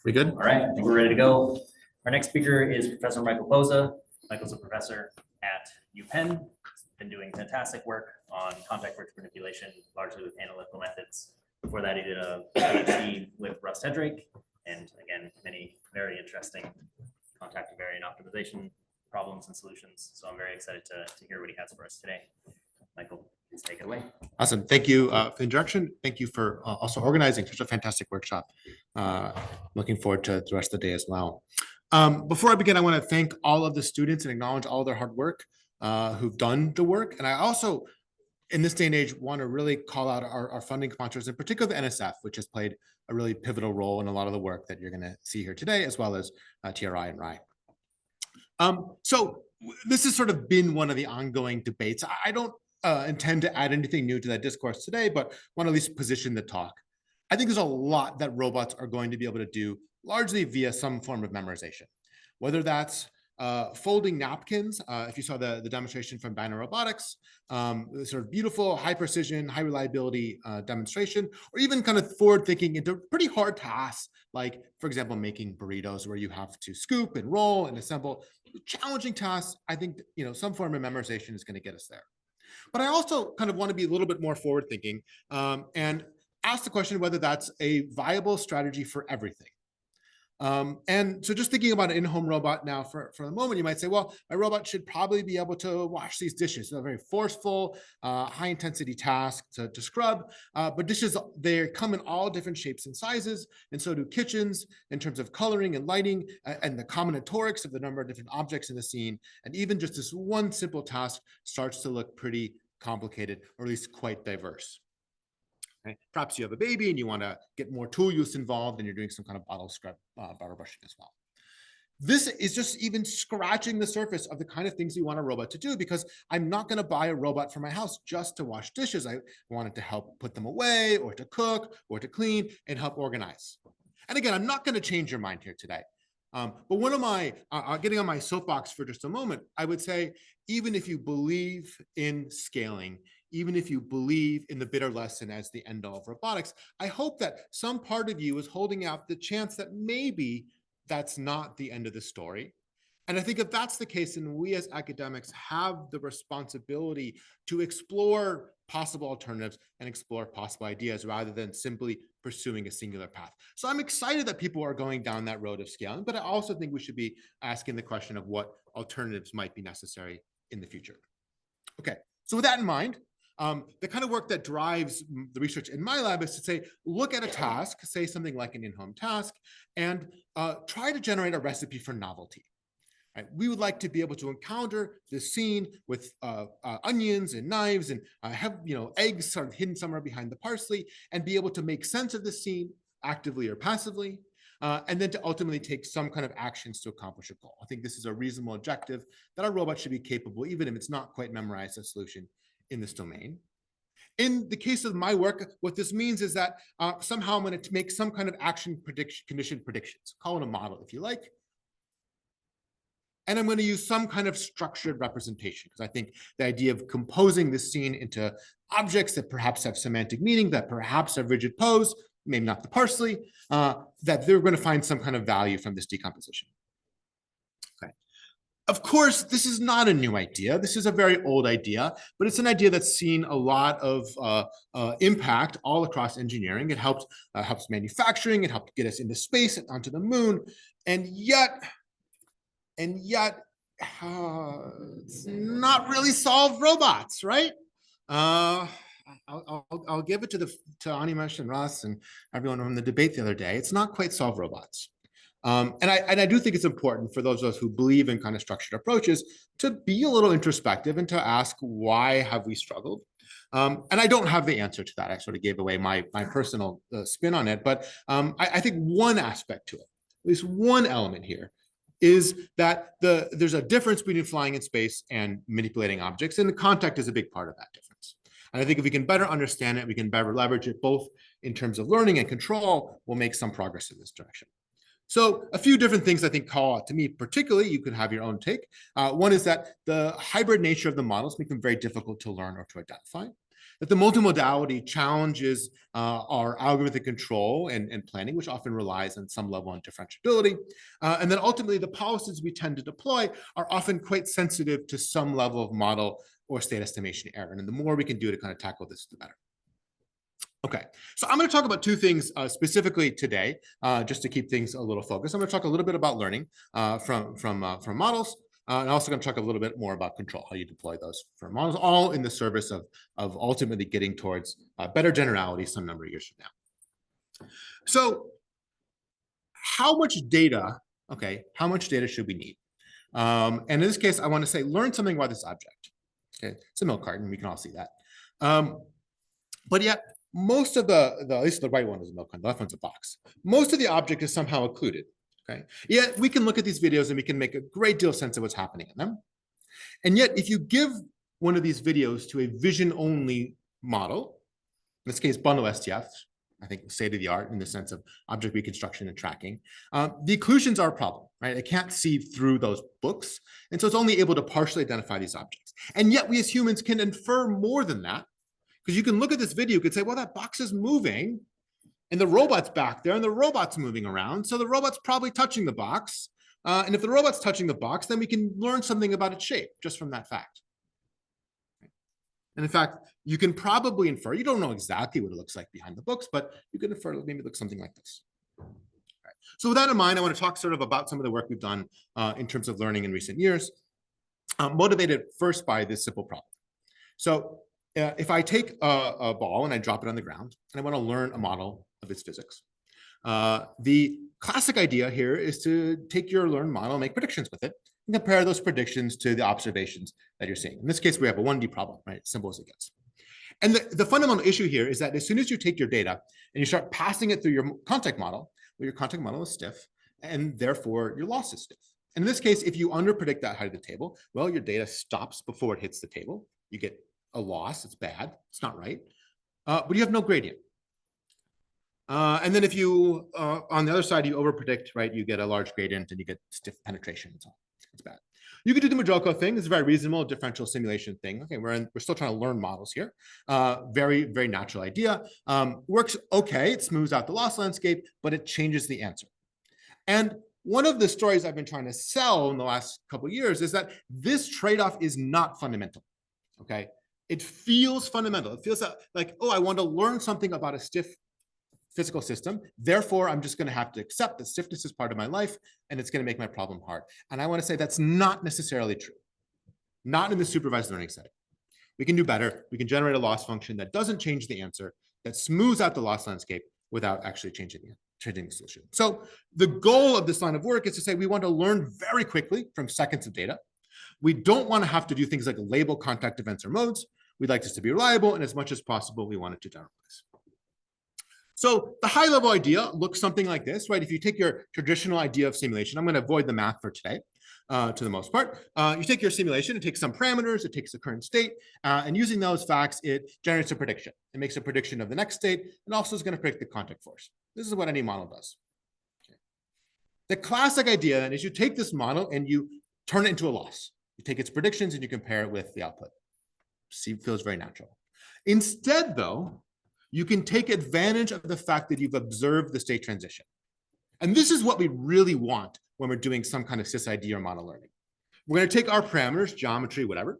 We good? All right, I think we're ready to go. Our next speaker is Professor Michael Poza. Michael's a professor at UPenn. He's been doing fantastic work on contact bridge manipulation, largely with analytical methods. Before that, he did a PhD with Russ Hedrake, and again, many very interesting contact invariant optimization problems and solutions. So I'm very excited to hear what he has for us today. Michael, please take it away. Awesome. Thank you for the introduction. Thank you for also organizing such a fantastic workshop. Looking forward to the rest of the day as well. Before I begin, I want to thank all of the students and acknowledge all their hard work who've done the work. And I also, in this day and age, want to really call out our funding sponsors, in particular the NSF, which has played a really pivotal role in a lot of the work that you're going to see here today, as well as TRI and RI. So this has sort of been one of the ongoing debates. I don't intend to add anything new to that discourse today, but want to at least position the talk. I think there's a lot that robots are going to be able to do largely via some form of memorization, whether that's folding napkins. If you saw the demonstration from Banner Robotics, sort of beautiful, high precision, high reliability demonstration, or even kind of forward thinking into pretty hard tasks, like, for example, making burritos where you have to scoop and roll and assemble. Challenging tasks, I think, some form of memorization is going to get us there. But I also kind of want to be a little bit more forward thinking and ask the question whether that's a viable strategy for everything. And so just thinking about an in-home robot now for the moment, you might say, well, my robot should probably be able to wash these dishes. So a very forceful, high intensity task to scrub, but dishes, they come in all different shapes and sizes. And so do kitchens in terms of coloring and lighting and the combinatorics of the number of different objects in the scene. And even just this one simple task starts to look pretty complicated, or at least quite diverse. Right? Perhaps you have a baby and you want to get more tool use involved and you're doing some kind of bottle scrub, bottle brushing as well. This is just even scratching the surface of the kind of things you want a robot to do, because I'm not going to buy a robot for my house just to wash dishes. I want it to help put them away, or to cook, or to clean, and help organize. And again, I'm not going to change your mind here today. But one of my, getting on my soapbox for just a moment, I would say, even if you believe in scaling, even if you believe in the bitter lesson as the end all of robotics, I hope that some part of you is holding out the chance that maybe that's not the end of the story. And I think if that's the case, then we as academics have the responsibility to explore possible alternatives and explore possible ideas rather than simply pursuing a singular path. So I'm excited that people are going down that road of scaling, but I also think we should be asking the question of what alternatives might be necessary in the future. Okay, so with that in mind, the kind of work that drives the research in my lab is to say, look at a task, say something like an in-home task, and try to generate a recipe for novelty. Right? We would like to be able to encounter the scene with onions and knives and have eggs sort of hidden somewhere behind the parsley, and be able to make sense of the scene actively or passively, and then to ultimately take some kind of actions to accomplish a goal. I think this is a reasonable objective that our robot should be capable, even if it's not quite memorized a solution in this domain. In the case of my work, what this means is that somehow I'm going to make some kind of action condition predictions. Call it a model if you like. And I'm going to use some kind of structured representation, because I think the idea of composing this scene into objects that perhaps have semantic meaning, that perhaps have rigid pose, maybe not the parsley, that they're going to find some kind of value from this decomposition. Okay. Of course, this is not a new idea. This is a very old idea, but it's an idea that's seen a lot of impact all across engineering. It helps manufacturing. It helped get us into space and onto the moon. And yet, it's not really solve robots, right? I'll give it to Animesh and Russ and everyone from the debate the other day. It's not quite solve robots. And I do think it's important for those of us who believe in kind of structured approaches to be a little introspective and to ask, why have we struggled? And I don't have the answer to that. I sort of gave away my personal spin on it, but I think one aspect to it, at least one element here, is that there's a difference between flying in space and manipulating objects, and the contact is a big part of that difference. And I think if we can better understand it, we can better leverage it both in terms of learning and control, we'll make some progress in this direction. So a few different things I think call out to me, particularly, you could have your own take. One is that the hybrid nature of the models make them very difficult to learn or to identify. that the multimodality challenges our algorithmic control and planning, which often relies on some level on differentiability. And then ultimately, the policies we tend to deploy are often quite sensitive to some level of model or state estimation error. And the more we can do to kind of tackle this, the better. Okay, so I'm going to talk about two things specifically today, just to keep things a little focused. I'm going to talk a little bit about learning from models, and also going to talk a little bit more about control, how you deploy those for models, all in the service of ultimately getting towards better generality some number of years from now. So, how much data? Okay, how much data should we need? And in this case, I want to say learn something about this object. Okay, it's a milk carton. We can all see that. But yet, most of at least the right one is a milk carton, the left one's a box. Most of the object is somehow occluded. Okay. Yet we can look at these videos and we can make a great deal of sense of what's happening in them. And yet, if you give one of these videos to a vision-only model, in this case, bundle STF, I think state of the art in the sense of object reconstruction and tracking, the occlusions are a problem, right? It can't see through those books. And so it's only able to partially identify these objects. And yet we as humans can infer more than that. Because you can look at this video, you could say, well, that box is moving and the robot's back there and the robot's moving around. So the robot's probably touching the box. And if the robot's touching the box, then we can learn something about its shape just from that fact. And in fact, you can probably infer, you don't know exactly what it looks like behind the books, but you can infer maybe it looks something like this. Right. So with that in mind, I want to talk sort of about some of the work we've done in terms of learning in recent years, motivated first by this simple problem. So if I take a ball and I drop it on the ground and I want to learn a model of its physics, the classic idea here is to take your learned model and make predictions with it and compare those predictions to the observations that you're seeing. In this case, we have a 1D problem, right? Simple as it gets. And the fundamental issue here is that as soon as you take your data and you start passing it through your context model, well, your context model is stiff and therefore your loss is stiff. And in this case, if you underpredict that height of the table, well, your data stops before it hits the table. You get a loss. It's bad. It's not right. But you have no gradient. And then if you, on the other side, you overpredict, right? You get a large gradient and you get stiff penetration and so on. It's bad. You could do the Majorco thing. It's a very reasonable differential simulation thing. Okay, we're still trying to learn models here. Very, very natural idea. Works okay. It smooths out the loss landscape, but it changes the answer. And one of the stories I've been trying to sell in the last couple of years is that this trade-off is not fundamental. Okay. It feels fundamental. It feels like, oh, I want to learn something about a stiff physical system. Therefore, I'm just going to have to accept that stiffness is part of my life and it's going to make my problem hard. And I want to say that's not necessarily true. Not in the supervised learning setting. We can do better. We can generate a loss function that doesn't change the answer, that smooths out the loss landscape without actually changing the solution. So the goal of this line of work is to say we want to learn very quickly from seconds of data. We don't want to have to do things like label contact events or modes. We'd like this to be reliable, and as much as possible, we want it to generalize. So the high level idea looks something like this, right? If you take your traditional idea of simulation, I'm going to avoid the math for today, to the most part. You take your simulation, it takes some parameters, it takes the current state, and using those facts, it generates a prediction. It makes a prediction of the next state, and also is going to predict the contact force. This is what any model does. Okay. The classic idea then is you take this model and you turn it into a loss. You take its predictions and you compare it with the output. See, feels very natural. Instead, though, you can take advantage of the fact that you've observed the state transition. And this is what we really want when we're doing some kind of SysID or model learning. We're going to take our parameters, geometry, whatever,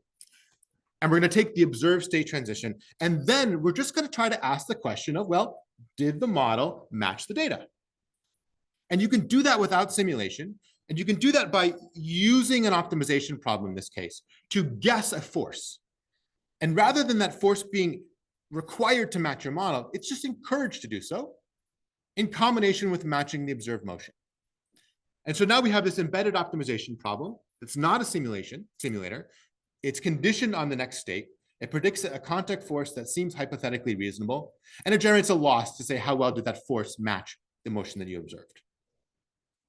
and we're going to take the observed state transition. And then we're just going to try to ask the question of, well, did the model match the data? And you can do that without simulation. And you can do that by using an optimization problem in this case to guess a force. And rather than that force being required to match your model, it's just encouraged to do so in combination with matching the observed motion. And so now we have this embedded optimization problem. It's not a simulator. It's conditioned on the next state. It predicts a contact force that seems hypothetically reasonable, and it generates a loss to say how well did that force match the motion that you observed.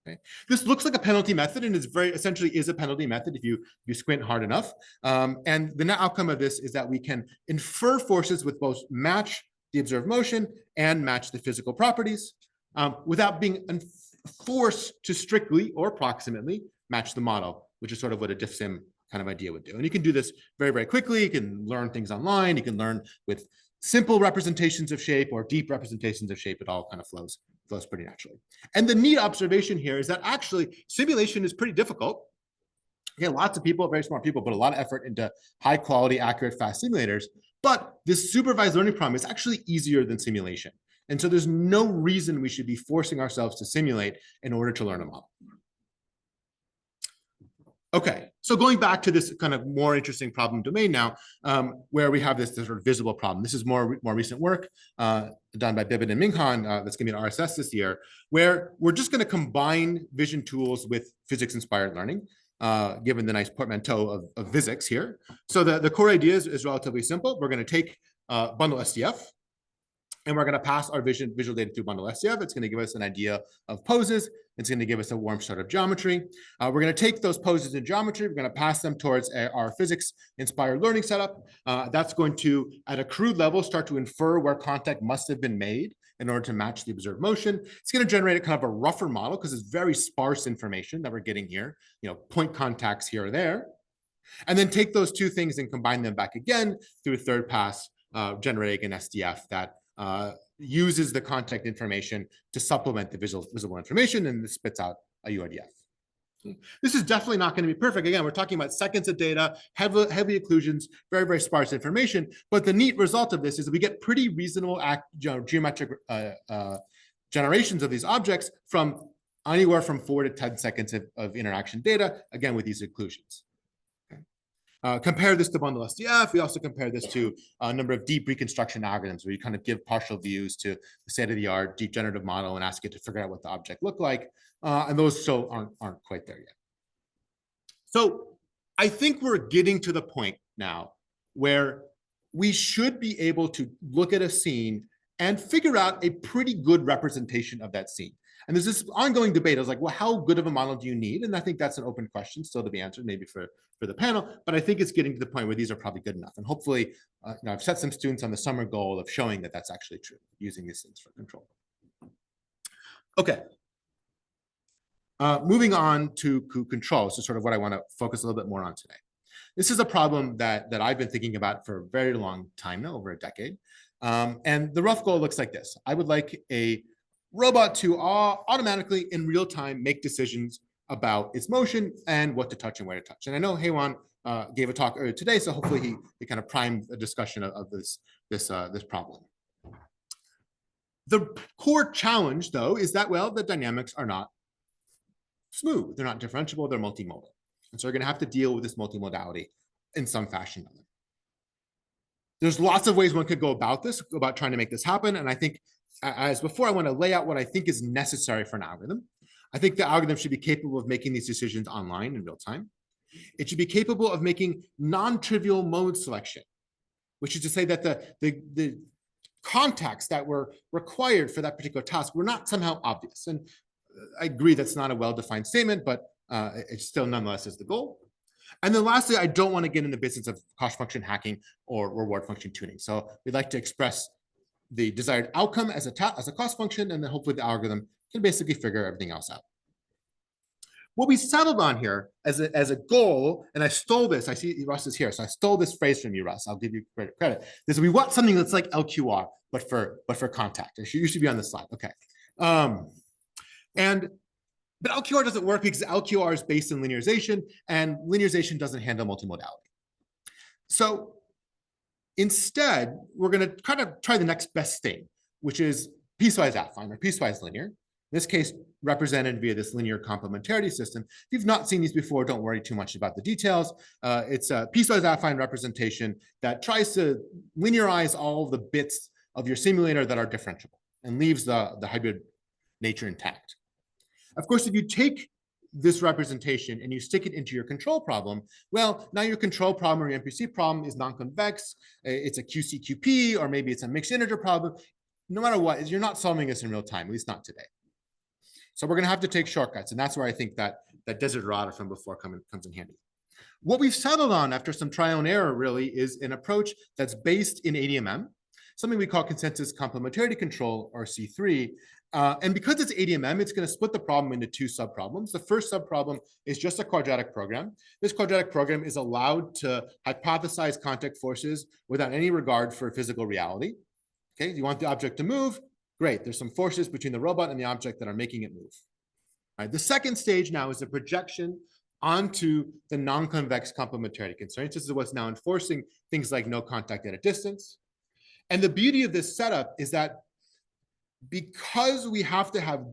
Okay. This looks like a penalty method, and it's very essentially is a penalty method if you squint hard enough. And the net outcome of this is that we can infer forces with both match the observed motion and match the physical properties without being forced to strictly or approximately match the model, which is sort of what a diff sim kind of idea would do. And you can do this very, very quickly. You can learn things online. You can learn with simple representations of shape or deep representations of shape. It all kind of flows pretty naturally. And the neat observation here is that actually simulation is pretty difficult. Again, lots of people, very smart people, put a lot of effort into high quality, accurate, fast simulators. But this supervised learning problem is actually easier than simulation. And so there's no reason we should be forcing ourselves to simulate in order to learn a model. Okay, so going back to this kind of more interesting problem domain now, where we have this sort of visible problem. This is more recent work done by Bibin and Minghan that's going to be an RSS this year, where we're just going to combine vision tools with physics-inspired learning, given the nice portmanteau of physics here. So the core idea is relatively simple. We're going to take bundle SDF, and we're going to pass our visual data through bundle SDF. It's going to give us an idea of poses. It's going to give us a warm start of geometry. We're going to take those poses in geometry. We're going to pass them towards our physics-inspired learning setup. That's going to, at a crude level, start to infer where contact must have been made in order to match the observed motion. It's going to generate a kind of a rougher model because it's very sparse information that we're getting here, point contacts here or there. And then take those two things and combine them back again through a third pass, generating an SDF that uses the contact information to supplement the visible information, and this spits out a URDF. This is definitely not going to be perfect. Again, we're talking about seconds of data, heavy occlusions, very, very sparse information. But the neat result of this is that we get pretty reasonable geometric generations of these objects from anywhere from 4 to 10 seconds of interaction data, again, with these occlusions. Compare this to bundle SDF. We also compare this to a number of deep reconstruction algorithms where you kind of give partial views to the state-of-the-art deep generative model and ask it to figure out what the object looked like. And those still aren't quite there yet. So I think we're getting to the point now where we should be able to look at a scene and figure out a pretty good representation of that scene. And there's this ongoing debate. I was like, well, how good of a model do you need? And I think that's an open question still to be answered, maybe for the panel. But I think it's getting to the point where these are probably good enough. And hopefully, I've set some students on the summer goal of showing that that's actually true, using these things for control. Okay. Moving on to control, so sort of what I want to focus a little bit more on today. This is a problem that I've been thinking about for a very long time now, over a decade. And the rough goal looks like this. I would like a robot to automatically, in real time, make decisions about its motion and what to touch and where to touch. And I know Heywan gave a talk earlier today, so hopefully he kind of primed a discussion of this problem. The core challenge, though, is that, well, the dynamics are not smooth. They're not differentiable. They're multimodal. And so we're going to have to deal with this multimodality in some fashion. There's lots of ways one could go about this, about trying to make this happen. And I think, as before, I want to lay out what I think is necessary for an algorithm. I think the algorithm should be capable of making these decisions online in real time. It should be capable of making non-trivial mode selection, which is to say that the contacts that were required for that particular task were not somehow obvious. And I agree that's not a well-defined statement, but it still nonetheless is the goal. And then lastly, I don't want to get in the business of cost function hacking or reward function tuning. So we'd like to express the desired outcome as a cost function, and then hopefully the algorithm can basically figure everything else out. What we settled on here as a goal, and I stole this, I see Russ is here, so I stole this phrase from you, Russ. I'll give you credit. Is we want something that's like LQR, but for contact. It should be on the slide. Okay. But LQR doesn't work because LQR is based in linearization, and linearization doesn't handle multimodality. So instead, we're going to kind of try the next best thing, which is piecewise affine or piecewise linear. In this case, represented via this linear complementarity system. If you've not seen these before, don't worry too much about the details. It's a piecewise affine representation that tries to linearize all of the bits of your simulator that are differentiable and leaves the hybrid nature intact. Of course, if you take this representation and you stick it into your control problem, well, now your control problem or your MPC problem is non-convex. It's a QCQP, or maybe it's a mixed integer problem. No matter what, you're not solving this in real time, at least not today. So we're going to have to take shortcuts, and that's where I think that desiderata from before comes in handy. What we've settled on after some trial and error really is an approach that's based in ADMM, something we call consensus complementarity control, or C3. And because it's ADMM, it's going to split the problem into two subproblems. The first subproblem is just a quadratic program. This quadratic program is allowed to hypothesize contact forces without any regard for physical reality. Okay, you want the object to move? Great, there's some forces between the robot and the object that are making it move. All right, the second stage now is a projection onto the non-convex complementarity constraints. This is what's now enforcing things like no contact at a distance. And the beauty of this setup is that because we have to have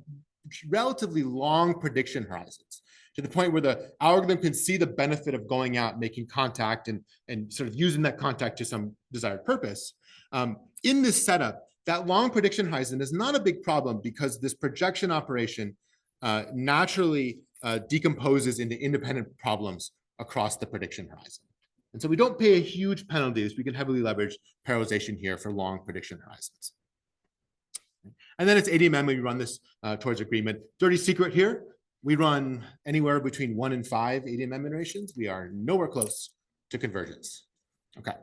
relatively long prediction horizons to the point where the algorithm can see the benefit of going out, making contact, and sort of using that contact to some desired purpose. In this setup, that long prediction horizon is not a big problem because this projection operation naturally decomposes into independent problems across the prediction horizon. And so we don't pay a huge penalties. We can heavily leverage parallelization here for long prediction horizons. And then it's ADMM, we run this towards agreement. Dirty secret here, we run anywhere between 1 and 5 ADMM iterations. We are nowhere close to convergence. Okay.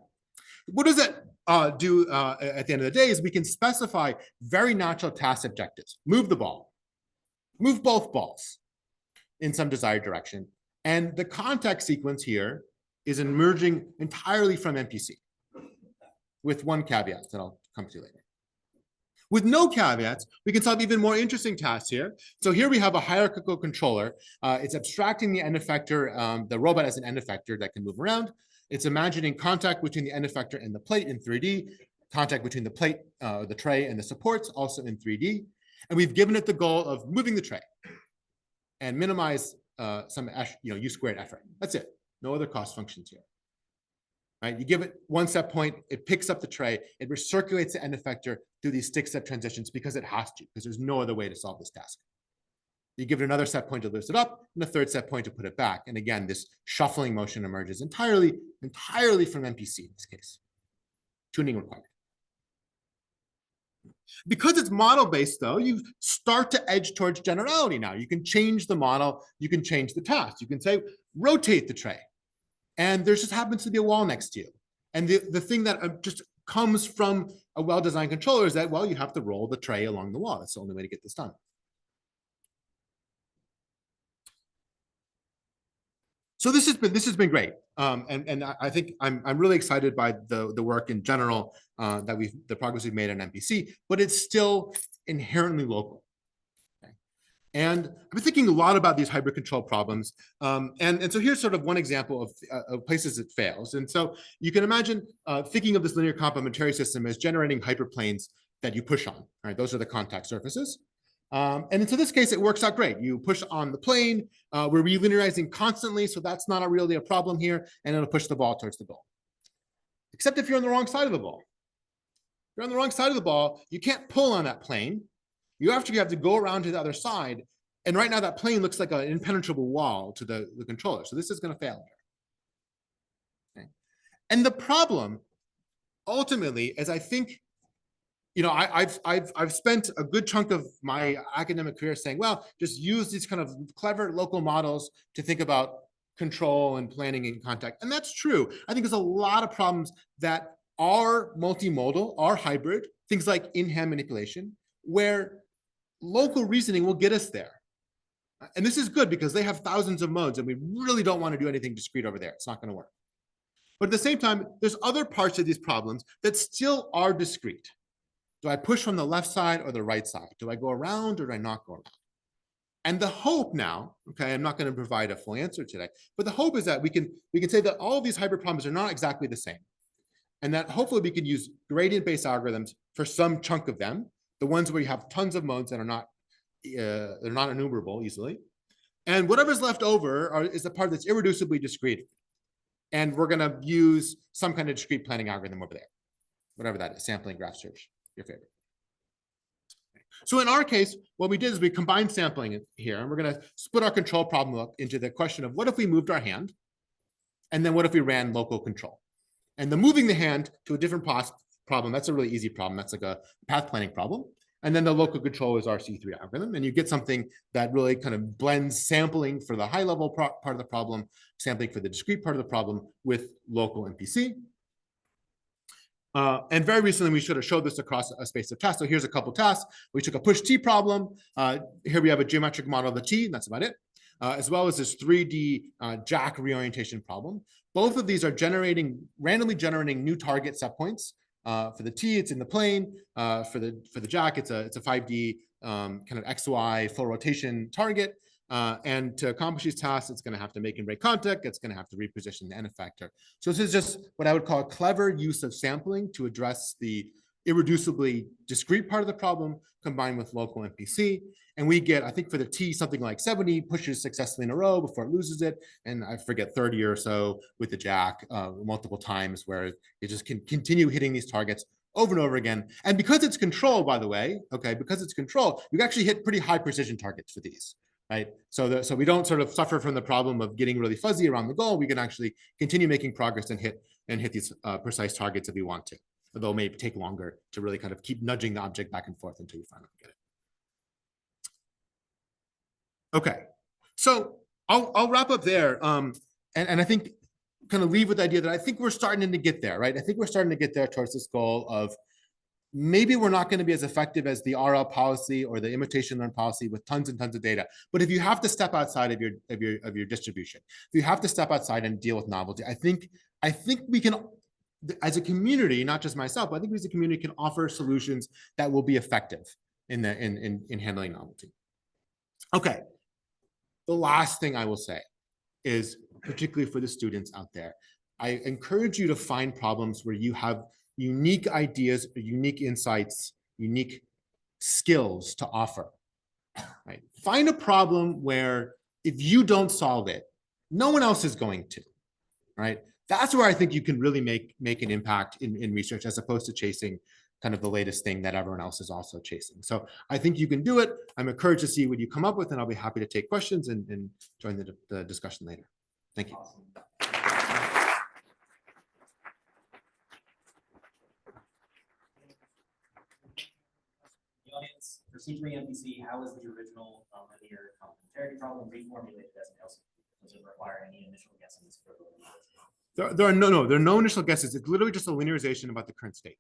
What does that do at the end of the day is we can specify very natural task objectives. Move the ball, move both balls in some desired direction. And the contact sequence here is emerging entirely from MPC with one caveat that I'll come to later. With no caveats, we can solve even more interesting tasks here. So here we have a hierarchical controller. It's abstracting the end effector, the robot as an end effector that can move around. It's imagining contact between the end effector and the plate in 3D, contact between the plate, the tray, and the supports also in 3D. And we've given it the goal of moving the tray and minimize some U squared effort. That's it. No other cost functions here. Right? You give it one set point, it picks up the tray, it recirculates the end effector through these stick step transitions because it has to, because there's no other way to solve this task. You give it another set point to lift it up, and a third set point to put it back. And again, this shuffling motion emerges entirely from MPC in this case. Tuning required. Because it's model-based, though, you start to edge towards generality now. You can change the model, you can change the task. You can say, rotate the tray. And there just happens to be a wall next to you. And the thing that just comes from a well-designed controller is that, well, you have to roll the tray along the wall. That's the only way to get this done. So this has been great. And I think I'm really excited by the work in general the progress we've made on MPC, but it's still inherently local. And I've been thinking a lot about these hybrid control problems. And so here's sort of one example of places it fails. And so you can imagine thinking of this linear complementary system as generating hyperplanes that you push on. All right, those are the contact surfaces. And in this case, it works out great. You push on the plane, we're relinearizing constantly, so that's not really a problem here, and it'll push the ball towards the goal. Except if you're on the wrong side of the ball. If you're on the wrong side of the ball, you can't pull on that plane. You actually have to go around to the other side. And right now that plane looks like an impenetrable wall to the controller. So this is going to fail here. Okay. And the problem ultimately is I think, I've spent a good chunk of my academic career saying, well, just use these kind of clever local models to think about control and planning and contact. And that's true. I think there's a lot of problems that are multimodal, are hybrid, things like in-hand manipulation, where local reasoning will get us there. And this is good because they have thousands of modes and we really don't want to do anything discrete over there. It's not going to work. But at the same time, there's other parts of these problems that still are discrete. Do I push from the left side or the right side? Do I go around or do I not go around? And the hope now, okay, I'm not going to provide a full answer today, but the hope is that we can say that all of these hybrid problems are not exactly the same. And that hopefully we can use gradient-based algorithms for some chunk of them, the ones where you have tons of modes that are not they're not enumerable easily. And whatever's left over is the part that's irreducibly discrete. And we're going to use some kind of discrete planning algorithm over there, whatever that is, sampling, graph search, your favorite. So in our case, what we did is we combined sampling here, and we're going to split our control problem up into the question of what if we moved our hand, and then what if we ran local control? And the moving the hand to a different problem, that's a really easy problem. That's like a path planning problem. And then the local control is our C3 algorithm. And you get something that really kind of blends sampling for the high level part of the problem, sampling for the discrete part of the problem with local MPC. And very recently, we should have showed this across a space of tasks. So here's a couple tasks. We took a push T problem. Here we have a geometric model of the T, and that's about it. As well as this 3D jack reorientation problem. Both of these are randomly generating new target set points. For the T, it's in the plane. For the jack, it's a 5D kind of XY full rotation target. And to accomplish these tasks, it's going to have to make and break contact. It's going to have to reposition the n effector. So this is just what I would call a clever use of sampling to address the irreducibly discrete part of the problem combined with local MPC. And we get, I think for the T, something like 70 pushes successfully in a row before it loses it. And I forget 30 or so with the jack multiple times where it just can continue hitting these targets over and over again. And because it's controlled, by the way, okay, because it's controlled, you actually hit pretty high precision targets for these. Right. So we don't sort of suffer from the problem of getting really fuzzy around the goal. We can actually continue making progress and hit these precise targets if we want to, although it may take longer to really kind of keep nudging the object back and forth until you finally get it. Okay, so I'll wrap up there. And I think kind of leave with the idea that I think we're starting to get there, right? I think we're starting to get there towards this goal of maybe we're not going to be as effective as the RL policy or the imitation learn policy with tons and tons of data. But if you have to step outside of your distribution, if you have to step outside and deal with novelty, I think we can, as a community, not just myself, but I think we as a community can offer solutions that will be effective in handling novelty. Okay, the last thing I will say is, particularly for the students out there, I encourage you to find problems where you have unique ideas, unique insights, unique skills to offer. Right? Find a problem where if you don't solve it, no one else is going to. Right? That's where I think you can really make an impact in research, as opposed to chasing kind of the latest thing that everyone else is also chasing. So I think you can do it. I'm encouraged to see what you come up with, and I'll be happy to take questions and join the discussion later. Thank you. Awesome. The audience, for C3 MPC, how is the original linear complementarity problem reformulated as an LCD? Does it require any initial guesses for the linearization? There are no initial guesses. It's literally just a linearization about the current state.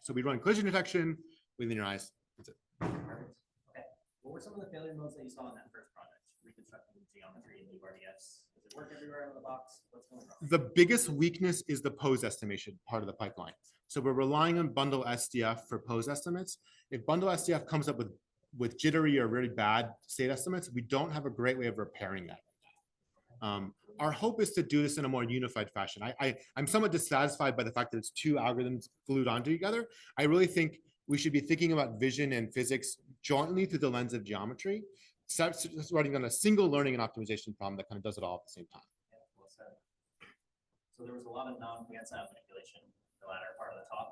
So we run collision detection, we linearize. That's it. Perfect. Okay. What were some of the failure modes that you saw in that first project? Reconstructing geometry and URDFs. Does it work everywhere out of the box? What's going wrong? The biggest weakness is the pose estimation part of the pipeline. So we're relying on bundle SDF for pose estimates. If bundle SDF comes up with jittery or really bad state estimates, we don't have a great way of repairing that. Our hope is to do this in a more unified fashion. I'm somewhat dissatisfied by the fact that it's two algorithms glued onto each other. I really think we should be thinking about vision and physics jointly through the lens of geometry, running on a single learning and optimization problem that kind of does it all at the same time. Yeah, well said. So there was a lot of non-PSI manipulation in the latter part of the talk.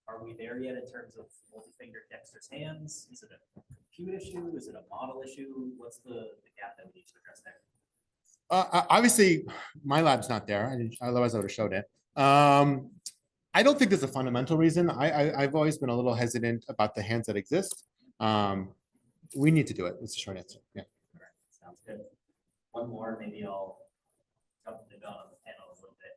Are we there yet in terms of multi-fingered Dexter's hands? Is it a compute issue? Is it a model issue? What's the gap that we need to address there? Obviously, my lab's not there. Otherwise, I would have showed it. I don't think there's a fundamental reason. I've always been a little hesitant about the hands that exist. We need to do it. That's the short answer. Yeah. All right. Sounds good. One more, maybe I'll jump the gun on the panel a little bit.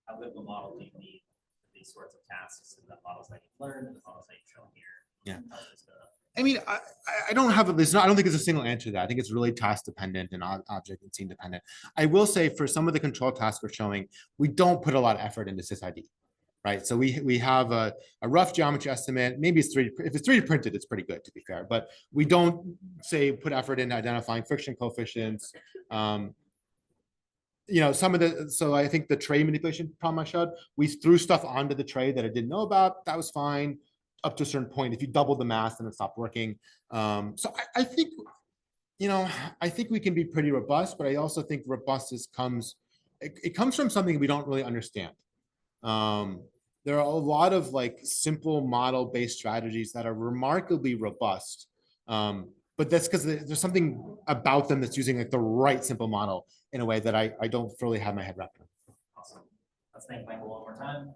How good of a model do you need for these sorts of tasks? And the models that you've learned, the models that you've shown here. Yeah. I mean, I don't have I don't think it's a single answer to that. I think it's really task dependent and object and scene dependent. I will say for some of the control tasks we're showing, we don't put a lot of effort into SysID, right? So we have a rough geometry estimate. Maybe it's 3D. If it's 3D printed, it's pretty good, to be fair. But we don't put effort into identifying friction coefficients. You know, so I think the tray manipulation problem I showed, we threw stuff onto the tray that I didn't know about. That was fine. Up to a certain point. If you double the mass, then it stopped working. So I think, you know, I think we can be pretty robust, but I also think robustness comes from something we don't really understand. There are a lot of like simple model-based strategies that are remarkably robust, but that's because there's something about them that's using like the right simple model in a way that I don't really have my head wrapped around. Awesome. Let's thank Michael one more time.